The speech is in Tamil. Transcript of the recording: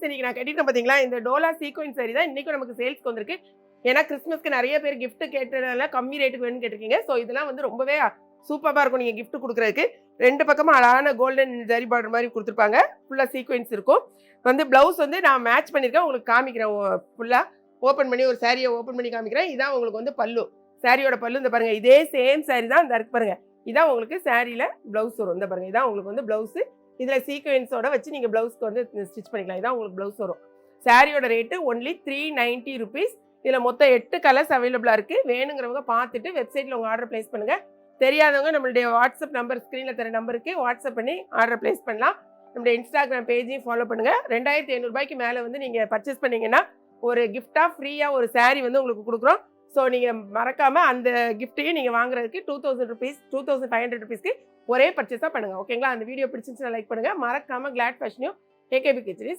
இன்னைக்கு நான் கட்டிட்டேன் பார்த்தீங்களா, இந்த டோலா சீக்வென்ஸ் சாரி தான் இன்னைக்கும் நமக்கு சேல்ஸ்க்கு வந்திருக்கு. ஏன்னா கிறிஸ்மஸ்க்கு நெறைய பேர் கிஃப்ட் கேட்டனால கம்மி ரேட்டுக்கு வேணும்னு கேட்டிருக்கீங்க. ஸோ இதெல்லாம் வந்து ரொம்பவே சூப்பர்பா இருக்கும் நீங்க கிஃப்ட் குடுக்குறதுக்கு. 2 பக்கமும் அழகான கோல்டன் ஜரி பார்டர் மாரி குடுத்துருப்பாங்க. ஃபுல்லா சீக்வென்ஸ் இருக்கும். வந்து ப்ளவுஸ் வந்து நான் மேட்ச் பண்ணியிருக்கேன். உங்களுக்கு காமிக்கிறேன் ஃபுல்லா. ஓப்பன் பண்ணி ஒரு சாரிய ஓப்பன் பண்ணி காமிக்கிறேன். இதான் உங்களுக்கு வந்து பல்லு. சாரியோட பல்லு இந்த பாருங்க. இதே சேம் சாரி தான் இந்த இருக்கு பாருங்க. இதான் உங்களுக்கு சாரியில ப்ளவுஸ் வரும். இந்த பாருங்க. இதான் உங்களுக்கு வந்து ப்ளவுஸ். இதுல சீக்வென்ஸோட வச்சு நீங்க ப்ளவுஸ்க்கு வந்து ஸ்டிச் பண்ணிக்கலாம். இதான் உங்களுக்கு ப்ளவுஸ் வரும். சாரியோட ரேட்டு ஒன்லி ₹390. இதுல மொத்தம் 8 கலர்ஸ் அவைலபிளா இருக்கு. வேணுங்கிறவங்க பார்த்துட்டு வெப்சைட்ல உங்க ஆர்டர் பிளேஸ் பண்ணுங்க. தெரியாதவங்க நம்மளுடைய வாட்ஸ்அப் நம்பர் ஸ்க்ரீன்ல தர நம்பருக்கு வாட்ஸ்அப் பண்ணி ஆர்டர் பிளேஸ் பண்ணலாம். நம்மளுடைய இன்ஸ்டாகிராம் பேஜையும் ஃபாலோ பண்ணுங்க. ₹2500 மேல வந்து நீங்க பர்ச்சேஸ் பண்ணீங்கன்னா ஒரு கிஃப்டா ஃப்ரீயா ஒரு சாரி வந்து உங்களுக்கு கொடுக்குறோம். ஸோ நீங்க மறக்காம அந்த கிஃப்ட்டையும் நீங்க வாங்குறதுக்கு ₹2000 ₹2500க்கு ஒரே பர்ச்சேஸா பண்ணுங்க. ஓகேங்களா? அந்த வீடியோ பிடிச்சிருந்துச்சுன்னா லைக் பண்ணுங்க. மறக்காம கிளாட் ஃபேஷனையும் ஏகேபி கிச்சனையும்